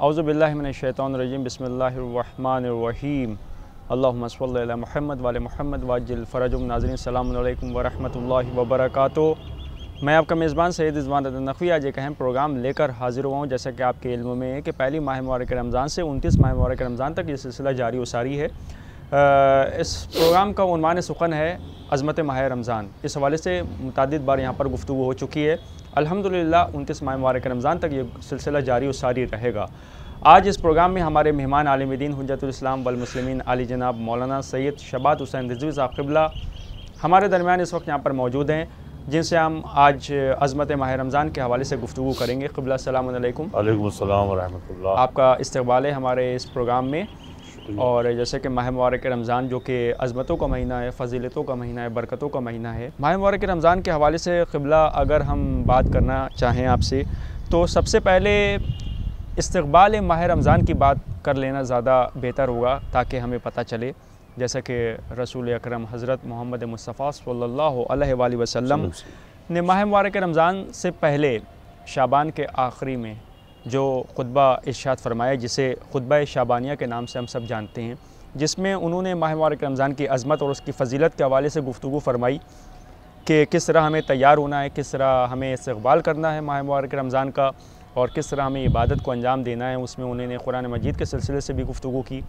औज़ु बिल्लाहि मिनश्शैतानिर्रजीम बिस्मिल्लाहिर्रहमानिर्रहीम अल्लाहुम्मा सल्लि अला मुहम्मद व अला मुहम्मद वाजिल फ़रजुम। नाज़रीन अस्सलामु अलैकुम व रहमतुल्लाहि व बरकातुहू। मैं आपका मेज़बान सैयद रिज़वान नक़वी आज एक अहम प्रोग्राम लेकर हाज़िर हुआ हूँ। जैसा कि आपके इल्म में है कि पहली माह मुबारक रमज़ान से 29 माह मुबारक रमज़ान तक ये सिलसिला जारी व सारी है। इस प्रोग्राम का उन्वान सुख़न है अज़मत माह रमज़ान। इस हवाले से मुतअद्दिद बार यहाँ पर गुफ्तगू हो चुकी है। अल्हम्दुलिल्लाह 29 माह मुबारक रमज़ान तक ये सिलसिला जारी व सारी रहेगा। आज इस प्रोग्राम में हमारे मेहमान आलिम दीन हुज्जतुल इस्लाम वल मुस्लिमीन आली जनाब मौलाना सैयद शबात हुसैन रिज़वी साहब क़िबला हमारे दरमियान इस वक्त यहाँ पर मौजूद हैं, जिनसे हम आज अज़मत माह रमज़ान के हवाले से गुफ्तगू करेंगे। क़िबला अस्सलामु अलैकुम। वालेकुम अस्सलाम व रहमतुल्लाह। आपका इस्तक़बाल है हमारे इस प्रोग्राम में। और जैसे कि माह मुबारक रमज़ान जो कि अज़मतों का महीना है, फ़ज़ीलतों का महीना है, बरकतों का महीना है, माह मुबारक रमज़ान के हवाले से क़िबला अगर हम बात करना चाहें आपसे, तो सबसे पहले इस्तक़बाल माह रमज़ान की बात कर लेना ज़्यादा बेहतर होगा, ताकि हमें पता चले। जैसा कि रसूल अकरम हज़रत मोहम्मद मुस्तफ़ा सल्लल्लाहु अलैहि वसल्लम ने माह मुबारक रमज़ान से पहले शाबान के आखिरी में जो खुतबा इरशाद फरमाया, जिसे खुतबा शाबानिया के नाम से हम सब जानते हैं, जिसमें उन्होंने माह मुबारक रमज़ान की अज़मत और उसकी फ़जीलत के हवाले से गुफ्तगू फरमाई कि किस तरह हमें तैयार होना है, किस तरह हमें इस्तक़बाल करना है माह मुबारक रमज़ान का, और किस तरह हमें इबादत को अंजाम देना है। उसमें उन्होंने कुरान मजीद के सिलसिले से भी गुफ्तगू की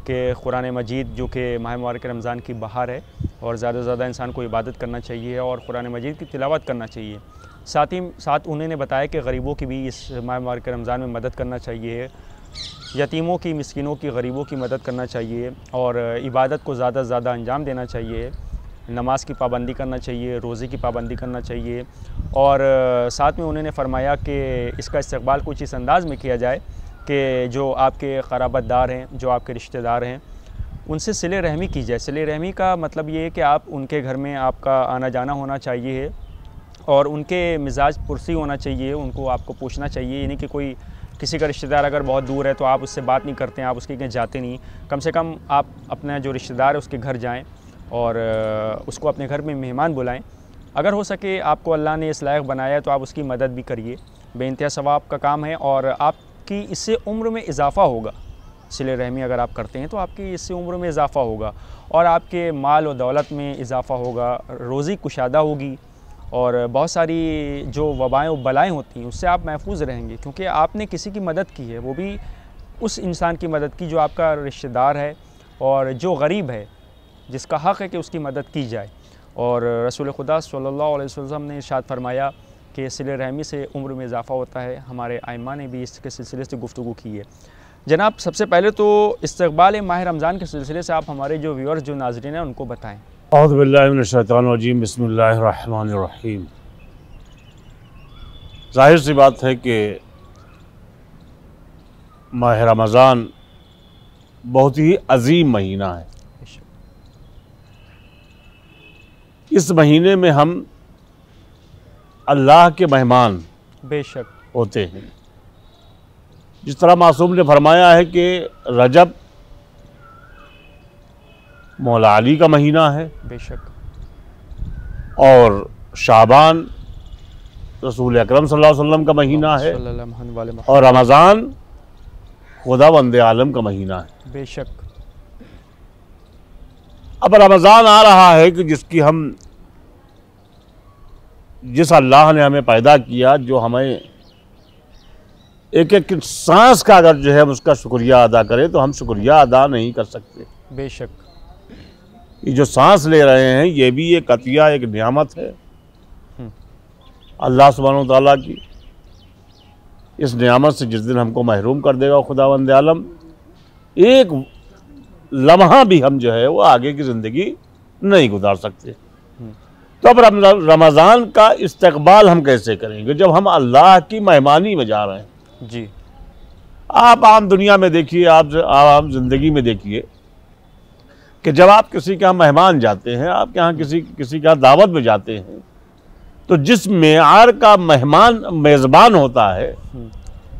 कि कुरान मजीद जो कि माह मुबारक रमज़ान की बहार है और ज़्यादा से ज़्यादा इंसान को इबादत करना चाहिए और कुरान मजीद की तिलावत करना चाहिए। साथ ही साथ उन्होंने बताया कि गरीबों की भी इस माह मुबारक रमज़ान में मदद करना चाहिए, यतीमों की, मिस्किनों की, गरीबों की मदद करना चाहिए और इबादत को ज़्यादा से ज़्यादा अंजाम देना चाहिए। नमाज की पाबंदी करना चाहिए, रोज़े की पाबंदी करना चाहिए। और साथ में उन्होंने फरमाया कि इसका इस्तक़बाल कुछ इस अंदाज़ में किया जाए कि जो आपके क़राबतदार हैं, जो आपके रिश्तेदार हैं, उनसे सिले रहमी की जाए। सिले रहमी का मतलब ये है कि आप उनके घर में आपका आना जाना होना चाहिए और उनके मिजाज पुरसी होना चाहिए, उनको आपको पूछना चाहिए। यानी कि कोई किसी का रिश्तेदार अगर बहुत दूर है तो आप उससे बात नहीं करते हैं, आप उसके घर जाते नहीं। कम से कम आप अपना जो रिश्तेदार है उसके घर जाएं और उसको अपने घर में मेहमान बुलाएं। अगर हो सके, आपको अल्लाह ने इस लायक बनाया है तो आप उसकी मदद भी करिए। बेइंतहा सवाब का काम है और आपकी इससे उम्र में इजाफ़ा होगा। सिले रहमी अगर आप करते हैं तो आपकी इससे उम्र में इजाफ़ा होगा और आपके माल और दौलत में इजाफ़ा होगा, रोज़ी कुशादा होगी और बहुत सारी जो वबाएँ और बलाएँ होती हैं उससे आप महफूज रहेंगे, क्योंकि आपने किसी की मदद की है, वो भी उस इंसान की मदद की जो आपका रिश्तेदार है और जो गरीब है, जिसका हक़ है कि उसकी मदद की जाए। और रसूल खुदा सल्लल्लाहु अलैहि वसल्लम ने इरशाद फरमाया कि सिले रहमी से उम्र में इजाफ़ा होता है। हमारे आइमा ने भी इसके सिलसिले से गुफ्तगू की है। जनाब, सबसे पहले तो इस्तक़बाल माह रमज़ान के सिलसिले से आप हमारे जो व्यूअर्स, जो नाज़रीन हैं, उनको बताएँ। औज़ु बिल्लाहि मिनश्शैतानिर्रजीम बिस्मिल्लाहिर्रहमानिर्रहीम। ज़ाहिर सी बात है कि माह रमज़ान बहुत ही अजीम महीना है। इस महीने में हम अल्लाह के मेहमान बेशक होते हैं। जिस तरह मासूम ने फरमाया है कि रजब मौला अली का महीना है, बेशक, और शाबान रसूल अकरम सल्लल्लाहु अलैहि वसल्लम का महीना है, और रमज़ान खुदावंद आलम का महीना है। बेशक। अब रमज़ान आ रहा है कि जिस अल्लाह ने हमें पैदा किया, जो हमें एक एक सांस का अगर जो है उसका शुक्रिया अदा करे तो हम शुक्रिया अदा नहीं कर सकते। बेशक। ये जो सांस ले रहे हैं ये भी एक अतिया, एक नियामत है अल्लाह सुब्हानहू व तआला की। इस नियामत से जिस दिन हमको महरूम कर देगा खुदावंद आलम, एक लम्हा भी हम जो है वो आगे की ज़िंदगी नहीं गुजार सकते। तो अब रमज़ान का इस्तक़बाल हम कैसे करेंगे जब हम अल्लाह की मेहमानी में जा रहे हैं। जी, आप आम दुनिया में देखिए, आप आम ज़िंदगी में देखिए कि जब आप किसी के यहाँ मेहमान जाते हैं, आप के यहाँ किसी के यहाँ दावत में जाते हैं, तो जिस मेयार का मेहमान मेज़बान होता है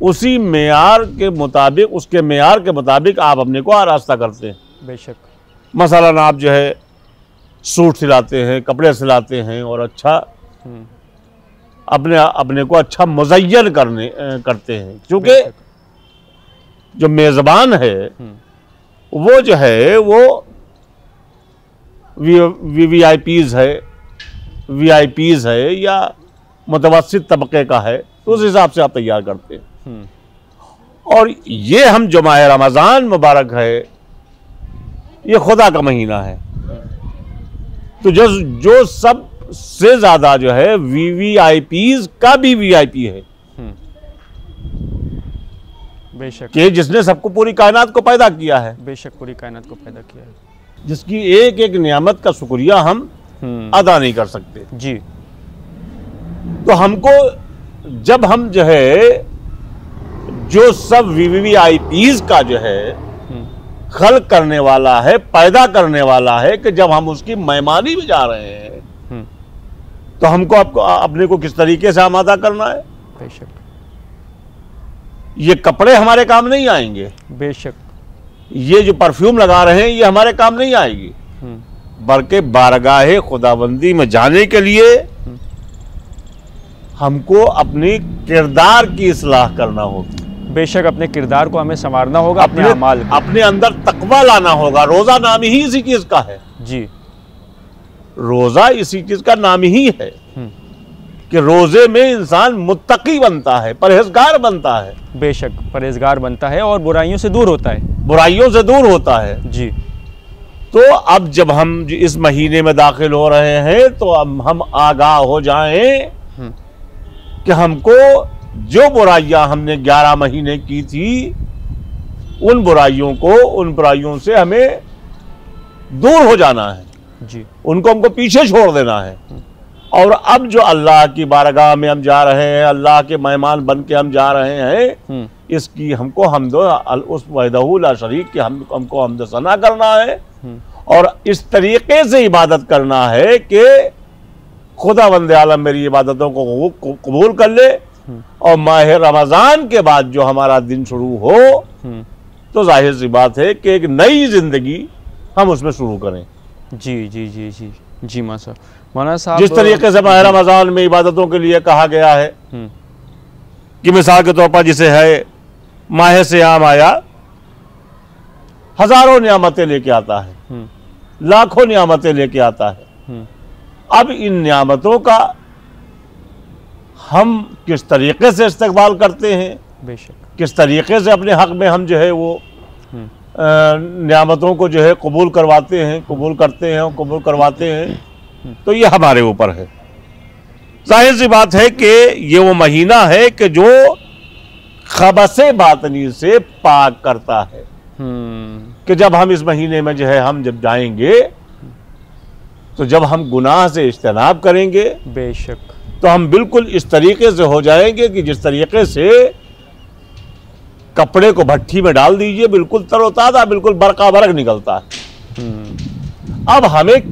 उसी मेयार के मुताबिक, उसके मेयार के मुताबिक आप अपने को आरास्ता करते हैं। बेशक। मसलन आप जो है सूट सिलाते हैं, कपड़े सिलाते हैं और अच्छा अपने को अच्छा मुज़य्यन करते हैं, क्योंकि जो मेज़बान है वो जो है वो वीवीआईपीज़ है, वीआईपीज़ है या मुतवस्सित तबके का है, तो उस हिसाब से आप तैयार करते हैं। और ये हम जो माह रमज़ान मुबारक है, ये खुदा का महीना है, तो जो सबसे ज़्यादा जो है वीवीआईपीज़ का भी वीआईपी है, बेशक, कि जिसने सबको पूरी कायनात को पैदा किया है, बेशक पूरी कायनात को पैदा किया है, जिसकी एक एक नियामत का शुक्रिया हम अदा नहीं कर सकते जी। तो हमको जब हम जो है जो सब वीवीआईपीज़ का जो है खल्क करने वाला है, पैदा करने वाला है, कि जब हम उसकी मेहमानी में जा रहे हैं तो हमको अपने को किस तरीके से आमादा करना है। बेशक, ये कपड़े हमारे काम नहीं आएंगे, बेशक, ये जो परफ्यूम लगा रहे हैं ये हमारे काम नहीं आएगी, बल्कि बारगाहे खुदाबंदी में जाने के लिए हमको अपनी किरदार की इस्लाह करना होगी। बेशक, अपने किरदार को हमें संवारना होगा, अपने अमाल को, अपने अंदर तकवा लाना होगा। रोजा नाम ही इसी चीज का है जी। रोजा इसी चीज का नाम ही है कि रोजे में इंसान मुत्तकी बनता है, परहेजगार बनता है। बेशक, परहेजगार बनता है और बुराइयों से दूर होता है, बुराइयों से दूर होता है जी। तो अब जब हम इस महीने में दाखिल हो रहे हैं तो अब हम आगाह हो जाएं कि हमको जो बुराइयां हमने 11 महीने की थी, उन बुराइयों से हमें दूर हो जाना है जी, उनको हमको पीछे छोड़ देना है। और अब जो अल्लाह की बारगाह में हम जा रहे हैं, अल्लाह के मेहमान बन के हम जा रहे हैं, इसकी हमको उस वहदहू ला शरीक की हमको हमद सना करना है और इस तरीके से इबादत करना है कि खुदावंद आलम मेरी इबादतों को कबूल कर ले और माह रमज़ान के बाद जो हमारा दिन शुरू हो तो जाहिर सी बात है कि एक नई जिंदगी हम उसमें शुरू करें। जी जी जी जी जी मौलाना साहब, जिस तरीके से माह रमज़ान में इबादतों के लिए कहा गया है कि मिसाल के तौर पर जिसे है माह सियाम आया, हजारों नियामतें लेके आता है, लाखों नियामतें लेके आता है। अब इन नियामतों का हम किस तरीके से इस्तेमाल करते हैं, बेशक, किस तरीके से अपने हक में हम जो है वो नियामतों को जो है कबूल करते हैं, तो ये हमारे ऊपर है। जाहिर सी बात है कि ये वो महीना है कि जो खबसे बातनी से पाक करता है, कि जब हम इस महीने में जो है हम जब जाएंगे तो जब हम गुनाह से इज्तनाब करेंगे, बेशक, तो हम बिल्कुल इस तरीके से हो जाएंगे कि जिस तरीके से कपड़े को भट्ठी में डाल दीजिए, बिल्कुल तरोताज़ा, बिल्कुल बरका बरक निकलता है। अब हमें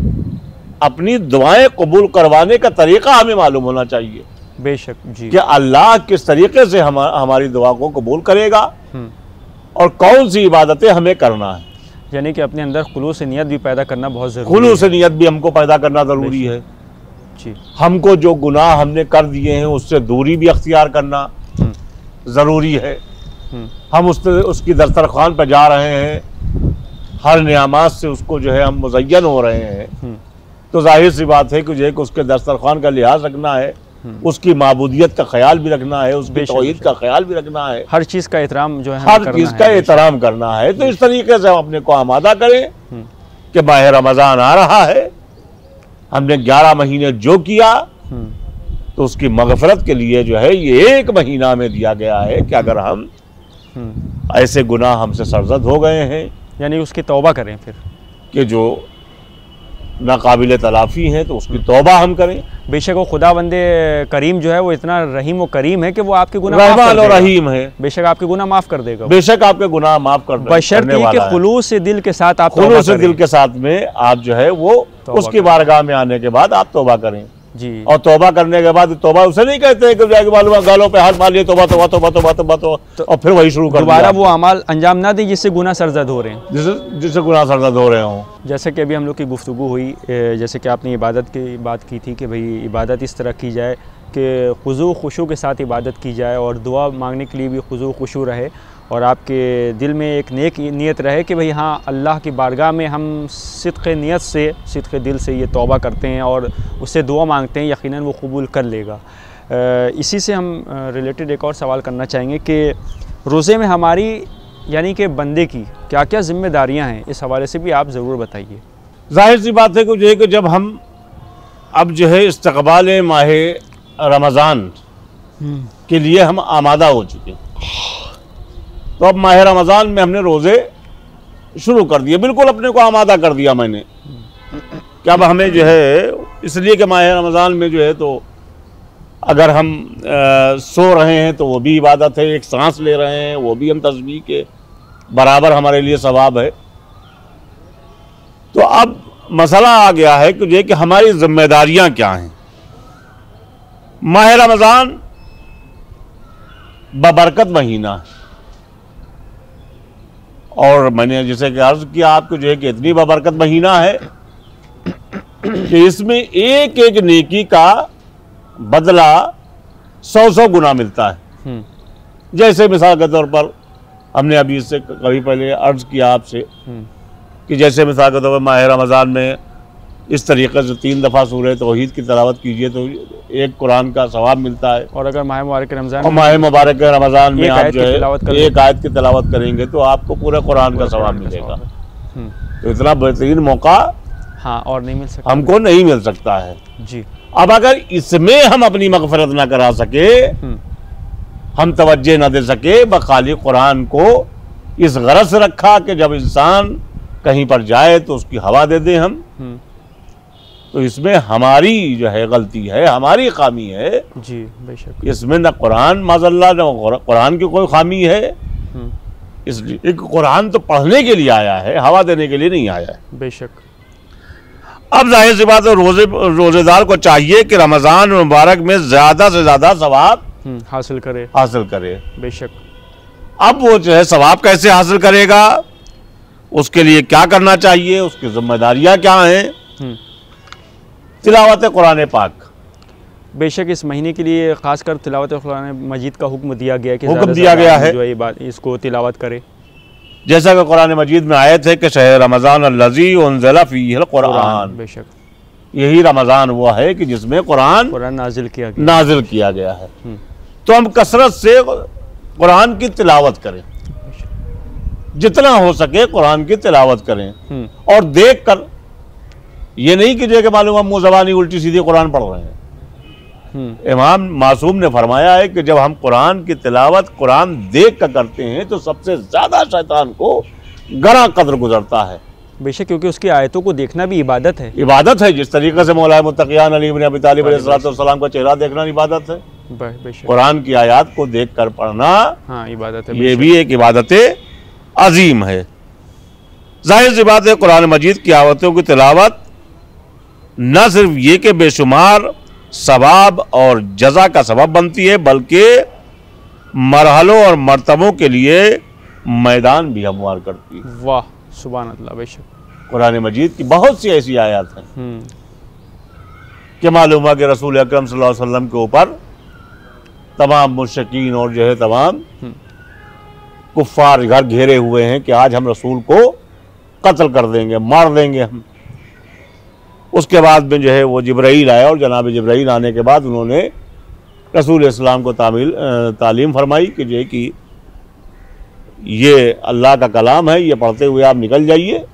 अपनी दुआएं कबूल करवाने का तरीका हमें मालूम होना चाहिए, बेशक जी, कि अल्लाह किस तरीके से हमारी दुआ को कबूल करेगा और कौन सी इबादतें हमें करना है। यानी कि अपने अंदर खुलूस नियत भी पैदा करना बहुत ज़रूरी है। खुलूस नियत भी हमको पैदा करना ज़रूरी है जी। हमको जो गुनाह हमने कर दिए हैं उससे दूरी भी अख्तियार करना ज़रूरी है। हम उसकी दस्तरखान पर जा रहे हैं, हर नियामत से उसको जो है हम मुज़य्यन हो रहे हैं, तो जाहिर सी बात है कि जो है कि उसके दस्तरखान का लिहाज रखना है, उसकी माबूदियत का ख्याल भी रखना है, उसकी तौहीद का ख्याल भी रखना है, हर चीज़ का एहतराम जो है, हर चीज़ का एहतराम करना है। तो इस तरीके से हम अपने को आमादा करें कि माह रमज़ान आ रहा है, हमने 11 महीने जो किया तो उसकी मग़फ़रत के लिए जो है ये एक महीना में दिया गया है कि अगर हम ऐसे गुनाह हमसे सरज़द हो गए हैं, यानी उसकी तौबा करें फिर, कि जो नाकाबिल तलाफ़ी हैं, तो उसकी तौबा हम करें। बेशक वो खुदावंदे करीम जो है वो इतना रहीम व करीम है कि वो आपके गुनाह रहमान और रहीम है, बेशक आपके गुनाह माफ़ कर देगा, बेशक आपके गुनाह माफ़ कर बशर्ते कि खुलूस से दिल के साथ आप खुलूस से दिल के साथ में आप जो है वो उसकी बारगाह में आने के बाद आप तौबा करें जी। और तौबा करने के बाद तौबा उसे नहीं कहते कि जाके मालूम गालों पे हाथ मार लिए तौबा तौबा तौबा तौबा तौबा तो और फिर वही शुरू कर दोबारा वो अमाल अंजाम ना दे जिससे गुनाह सरजद हो रहे हैं, जिससे गुनाह सरजद हो रहे हों। जैसे कि अभी हम लोग की गुफ्तगू हुई, जैसे कि आपने इबादत की बात की थी कि भाई इबादत इस तरह की जाए कि खुशू खुशू के साथ इबादत की जाए और दुआ मांगने के लिए भी खुशू खुशू रहे और आपके दिल में एक नेक नीयत रहे कि भाई हाँ, अल्लाह की बारगाह में हम सिद्क़ नीयत से, सिद्क़ दिल से ये तौबा करते हैं और उससे दुआ मांगते हैं, यकीनन वो कबूल कर लेगा। इसी से हम रिलेटेड एक और सवाल करना चाहेंगे कि रोज़े में हमारी यानी कि बंदे की क्या क्या ज़िम्मेदारियाँ हैं, इस हवाले से भी आप ज़रूर बताइए। जाहिर सी बात है कि जब हम अब जो है इस्तक़बाल माह रमज़ान के लिए हम आमादा हो चुके हैं, तो अब माह रमज़ान में हमने रोज़े शुरू कर दिए, बिल्कुल अपने को आमादा कर दिया मैंने कि अब हमें जो है, इसलिए कि माह रमज़ान में जो है तो अगर हम सो रहे हैं तो वो भी इबादत है, एक सांस ले रहे हैं वो भी हम तस्बीह के बराबर हमारे लिए सवाब है। तो अब मसला आ गया है कि हमारी जिम्मेदारियां क्या हैं। माह रमज़ान बबरकत महीना है, और मैंने जैसे कि अर्ज किया आपको जो है कि इतनी बबरकत महीना है कि इसमें एक एक नेकी का बदला 100 गुना मिलता है। जैसे मिसाल के तौर पर हमने अभी इससे कभी पहले अर्ज किया आपसे कि जैसे मिसाल के तौर पर माह रमज़ान में इस तरीके से 3 दफ़ा सूरह तौहीद की तिलावत कीजिए तो एक कुरान का सवाब मिलता है। और अगर माह मुबारक रमज़ान में आप जो है एक आयत की तिलावत करेंगे तो आपको पूरे कुरान का सवाब मिलेगा। तो इतना बेहतरीन मौका हाँ और नहीं मिल सकता, हमको नहीं मिल सकता है जी। अब अगर इसमें हम अपनी मग़फ़िरत ना करा सके, हम तवज्जो न दे सके, बखाली कुरान को इस गरज से रखा कि जब इंसान कहीं पर जाए तो उसकी हवा दे दें हम, तो इसमें हमारी जो है गलती है, हमारी खामी है जी, बेशक। इसमें न कुरान माज़अल्लाह न कुरान की कोई खामी है। इसलिए एक कुरान तो पढ़ने के लिए आया है, हवा देने के लिए नहीं आया है, बेशक। अब जाहिर सी बात है रोजेदार को चाहिए कि रमज़ान मुबारक में ज़्यादा से ज़्यादा सवाब हासिल करे, बेशक। अब वो जो है सवाब कैसे हासिल करेगा, उसके लिए क्या करना चाहिए, उसकी जिम्मेदारियां क्या हैं। तिलावत कुरान पाक, बेशक इस महीने के लिए खासकर तिलावत कुरान मजीद का हुक्म दिया गया कि हुक्म दिया गया है जो है बात इसको तिलावत करे। जैसा कि कुरान मजीद में आयत है कि शहर रमज़ान अल्लज़ी उन्ज़िला फ़ीहिल कुरान, बेशक यही रमज़ान वो है कि जिसमें कुरान नाजिल किया गया है। तो हम कसरत से कुरान की तिलावत करें, जितना हो सके कुरान की तिलावत करें, और देख कर, ये नहीं कि जो कि मालूम हम मुँह ज़बानी उल्टी सीधी कुरान पढ़ रहे हैं। इमाम मासूम ने फरमाया है कि जब हम कुरान की तिलावत कुरान देख कर करते हैं तो सबसे ज़्यादा शैतान को गरा कदर गुजरता है, बेशक, क्योंकि उसकी आयतों को देखना भी इबादत है। जिस तरीके से मौला मुत्तक़ियान अली इब्न अबी तालिब अलैहिस्सलाम का चेहरा देखना इबादत है, कुरान की आयत को देख कर पढ़ना हाँ इबादत है, ये भी एक इबादत अजीम है। जाहिर सी बात है कुरान मजीद की आयतों की तिलावत न सिर्फ ये कि बेशुमार सवाब और जज़ा का सबब बनती है, बल्कि मरहलों और मर्तबों के लिए मैदान भी हमवार करती है। वाह सुभान अल्लाह, बेशक। कुरान मजीद की बहुत सी ऐसी आयत हैं कि मालूम है कि रसूल अकरम सल्लल्लाहु अलैहि वसल्लम के ऊपर तमाम मुशरिकीन और जो है तमाम कुफ्फार घर घेरे हुए हैं कि आज हम रसूल को कत्ल कर देंगे, मार देंगे हम। उसके बाद में जो है वो जिब्राईल आया, और जनाब जिब्राईल आने के बाद उन्होंने रसूल इस्लाम को तालीम फरमाई कि जो है कि ये अल्लाह का कलाम है, ये पढ़ते हुए आप निकल जाइए।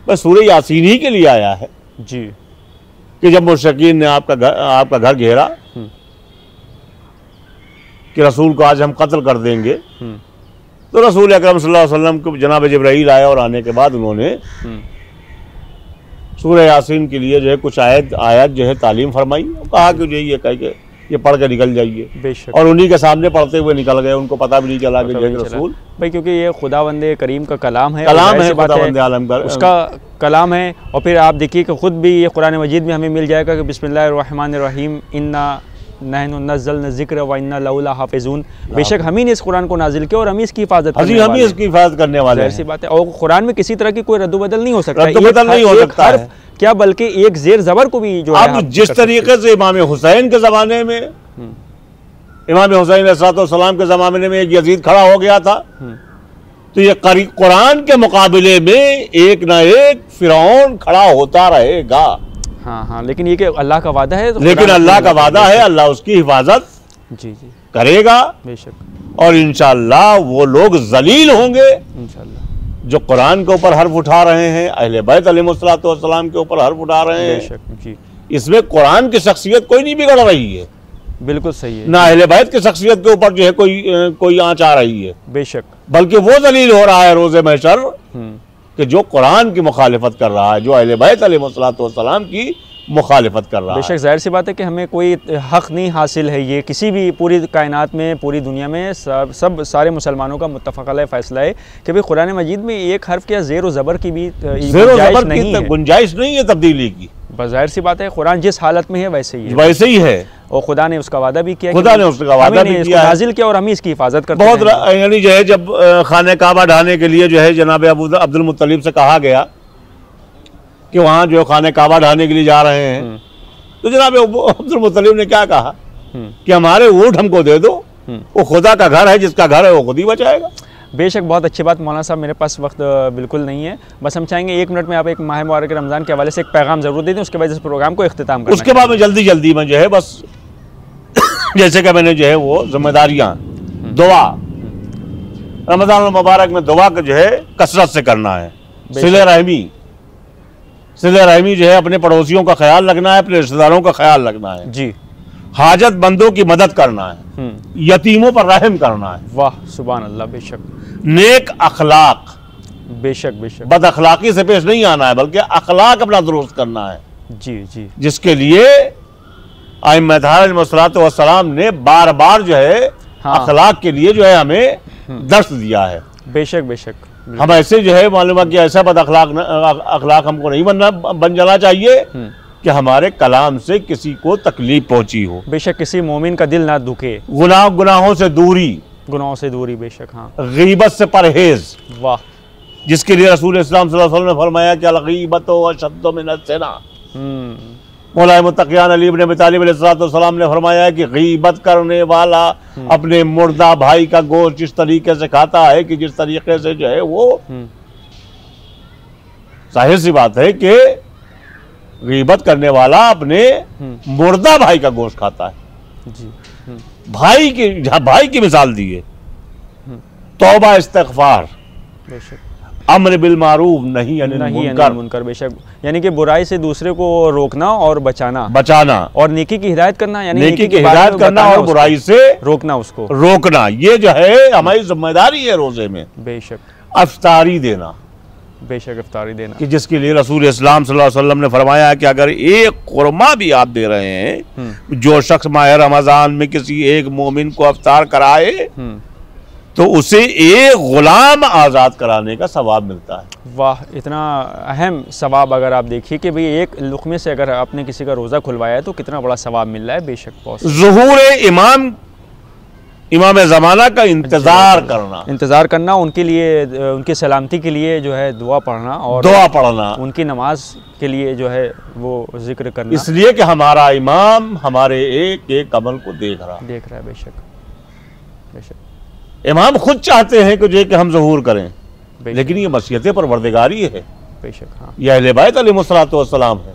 बस सूरह यासीन ही के लिए आया है जी, कि जब मुशरिकीन ने आपका घर घेरा कि रसूल को आज हम कत्ल कर देंगे, तो रसूल अकरम सल्लल्लाहु अलैहि वसल्लम को जनाब जिब्राईल आया, और आने के बाद उन्होंने सूरह यासीन के लिए जो है कुछ आयत जो है तालीम फरमाई, कहा कि जो ये कह के ये पढ़ के निकल जाइए, और उन्हीं के सामने पढ़ते हुए निकल गए, उनको पता भी नहीं चला कि जो रसूल भाई, क्योंकि ये खुदावंदे करीम का कलाम है, खुदावंदे आलम का उसका कलाम है। और फिर आप देखिए कि खुद भी ये कुरान मजीद में हमें मिल जाएगा कि बिस्मिल्लाहिर्रहमानिर्रहीम इन्ना नहनु नज़्ज़लना ज़िक्र व इन्ना लहु लहाफ़िज़ून, बेशक हम ही ने इस कुरान को नाजिल किया और हम ही इसकी हिफाजत करने वाले हैं। ऐसी बात है, और कुरान में किसी तरह की कोई रद्दबदल नहीं हो सकता, है क्या बल्कि एक ज़ेर ज़बर को भी जो अब जिस तरीके से इमाम हुसैन के ज़माने में इमाम हुसैन अलैहिस्सलाम के ज़माने में एक यजीद खड़ा हो गया था, तो ये कुरान के मुकाबले में एक ना एक फिरौन खड़ा होता रहेगा। हाँ हाँ, लेकिन ये कि अल्लाह का वादा है, तो लेकिन अल्लाह का वादा है, अल्लाह उसकी हिफाजत जी जी करेगा, बेशक, और इंशाअल्लाह वो लोग जलील होंगे इंशाअल्लाह, जो कुरान के ऊपर हर्फ उठा रहे हैं, अहले बैत अलैहिस्सलाम के ऊपर हर्फ उठा रहे हैं। बेशक जी, इसमें कुरान की शख्सियत कोई नहीं बिगड़ रही है, बिल्कुल सही है, ना अहले बैत की शख्सियत के ऊपर जो है कोई आंच आ रही है, बेशक, बल्कि वो जलील हो रहा है रोज़े महशर कि जो कुरान की मुखालिफत कर रहा है, जो अहले बैत अलैहिस्सलाम की मुखालिफत कर रहा है। बेशक जाहिर सी बात है कि हमें कोई हक़ नहीं हासिल है, ये किसी भी पूरी कायनात में, पूरी दुनिया में सब सारे मुसलमानों का मुत्तफ़क़ अलैह फ़ैसला है कि भाई कुरान मजीद में एक हर्फ या ज़ेर व ज़बर की भी गुंजाइश नहीं है तब्दीली की। जाहिर सी बात है, कुरान जिस हालत में है वैसे ही है, वैसे ही है, और खुदा ने उसका वादा भी किया, खुदा ने उसका वादा भी किया, नाजिल किया, और हम इसकी हिफाजत करते हैं। बहुत यानी जो है जब खाने काबा ढाने के लिए जो है जनाब अब्दुल मुत्तलिब से कहा गया कि वहाँ जो खाने काबा ढाने के लिए जा रहे हैं, तो जनाब अब्दुल मुत्तलिब ने क्या कहा कि हमारे ऊँट हमको दे दो, वो खुदा का घर है, जिसका घर है वो खुद ही बचाएगा। बेशक बहुत अच्छी बात मौलाना साहब, मेरे पास वक्त बिल्कुल नहीं है, बस हम चाहेंगे 1 मिनट में आप एक माह मुबारक रमज़ान के हवाले से एक पैगाम ज़रूर दे दें, उसके बाद इस प्रोग्राम को इख्तिताम करना। उसके बाद में जल्दी में जो है बस जैसे कि मैंने जो है वो जिम्मेदारियाँ, दुआ, रमज़ान मुबारक में दुआ को जो है कसरत से करना है, सिले रहमी जो है, अपने पड़ोसियों का ख्याल रखना है, अपने रिश्तेदारों का ख्याल रखना है जी, हाजतमंदों की मदद करना है, यतीमों पर रहम करना है। वाह सुभान अल्लाह, बेशक, नेक अखलाक, बेशक बेशक, बद अखलाकी से पेश नहीं आना है, बल्कि अखलाक अपना दुरुस्त करना है जी जी, जिसके लिए अलैहिस्सलाम ने बार बार जो है अखलाक के लिए जो है हमें दर्श दिया है। बेशक बेशक, हम ऐसे जो है मालूम है कि ऐसा बद अखलाक हमको नहीं बन जाना चाहिए कि हमारे कलाम से किसी को तकलीफ पहुंची हो। बेशक किसी मोमिन का दिल ना दुखे, गुनाहों से दूरी, बेशक, हाँ, गीबत से परहेज, वाह, जिसके लिए रसूल इस्लाम सल्लल्लाहु अलैहि वसल्लम ने फरमाया कि अल-गीबत अशद्दु मिनस-सिना। मौला मुत्तक़ियान अली इब्न अबी तालिब अलैहिस्सलाम ने फरमाया कि गीबत करने वाला अपने मुर्दा भाई का गोश्त इस तरीके से खाता है कि जिस तरीके से जो है वो जाहिर सी बात है कि गीबत करने वाला अपने मुर्दा भाई का गोश्त खाता है जी। भाई की मिसाल दी है, तौबा, इस्तिग़फ़ार, अम्र बिल मारूफ नहीं अनिल मुनकर, बेशक, यानी कि बुराई से दूसरे को रोकना और बचाना और नेकी की हिदायत करना, यानी नेकी की हिदायत करना और बुराई से रोकना, ये जो है हमारी जिम्मेदारी है रोजे में। बेशक, अफ्तारी देना, बेशक इफ्तारी देना, कि जिसके लिए रसूल इस्लाम सल्लल्लाहु अलैहि वसल्लम ने फरमाया कि अगर एक खुरमा भी आप दे रहे हैं, जो शख्स माह रमजान में किसी एक मोमिन को अफ्तार कराए तो उसे एक गुलाम आज़ाद कराने का सवाब मिलता है। वाह, इतना अहम सवाब अगर आप देखिए कि भाई एक लुक़मे से अगर आपने किसी का रोज़ा खुलवाया है तो कितना बड़ा सवाब मिल रहा है। बेशक, बहुत ज़ुहूर इमाम ज़माना का इंतज़ार करना, उनके लिए, उनकी सलामती के लिए जो है दुआ पढ़ना, उनकी नमाज के लिए जो है वो जिक्र करना, इसलिए कि हमारा इमाम हमारे एक एक अमल को देख रहा है। बेशक बेशक, इमाम खुद चाहते हैं कि हम ज़हूर करें, लेकिन ये मसीहत परवरदिगारी है। बेशक, हाँ, यह अहले बैत अलैहिस्सलाम है,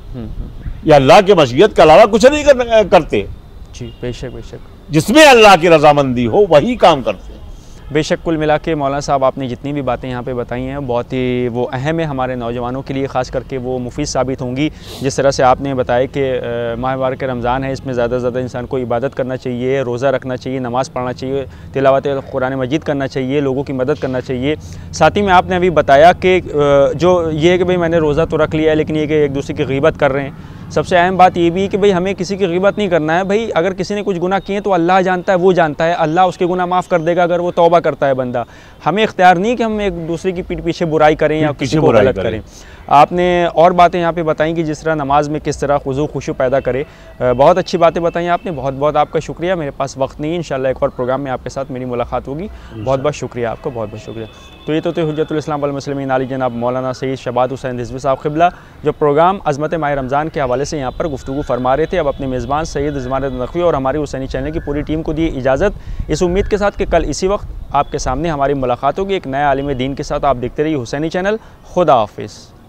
यह अल्लाह के मसीहत के अलावा कुछ नहीं करते जी। बेशक बेशक, जिसमें अल्लाह की रजामंदी हो वही काम करते हैं। बेशक, कुल मिला के मौलाना साहब आपने जितनी भी बातें यहाँ पे बताई हैं बहुत ही वो अहम है हमारे नौजवानों के लिए, ख़ास करके वो मुफीद साबित होंगी। जिस तरह से आपने बताया कि माह मुबारक रमज़ान है, इसमें ज़्यादा से ज़्यादा इंसान को इबादत करना चाहिए, रोज़ा रखना चाहिए, नमाज़ पढ़ना चाहिए, तिलावत कुरान मजीद करना चाहिए, लोगों की मदद करना चाहिए। साथ ही में आपने अभी बताया कि जो ये है कि भाई मैंने रोज़ा तो रख लिया है, लेकिन ये कि एक दूसरे की ग़ीबत कर रहे हैं। सबसे अहम बात ये भी है कि भाई हमें किसी की ग़ीबत नहीं करना है। भाई अगर किसी ने कुछ गुनाह किए तो अल्लाह जानता है, वो जानता है, अल्लाह उसके गुनाह माफ़ कर देगा अगर वो तौबा करता है बंदा। हमें इख्तियार नहीं कि हम एक दूसरे की पीठ पीछे बुराई करें या किसी को गलत करें। आपने और बातें यहाँ पे बताई कि जिस तरह नमाज में किस तरह खुशू खुशू पैदा करे, बहुत अच्छी बातें बताई आपने, बहुत बहुत आपका शुक्रिया। मेरे पास वक्त नहीं है, इंशाल्लाह एक और प्रोग्राम में आपके साथ मेरी मुलाकात होगी। बहुत बहुत शुक्रिया आपका, बहुत बहुत शुक्रिया। तो ये तो थे हुज्जतुल इस्लाम वल मुस्लिमीन आली जनाब मौलाना सैयद शबाद हुसैन रिज़वी साहब क़िबला, जो प्रोग्राम अज़मत माह रमज़ान के हवाले हवाले से यहाँ पर गुफ्तगू फरमा रहे थे। अब अपने मेज़बान सैयद रिजवान नकवी और हमारी हुसैनी चैनल की पूरी टीम को दी इजाज़त, इस उम्मीद के साथ कि कल इसी वक्त आपके सामने हमारी मुलाकात होगी एक नए आलिम दीन के साथ। आप देखते रहिए हुसैनी चैनल। खुदा हाफिज़।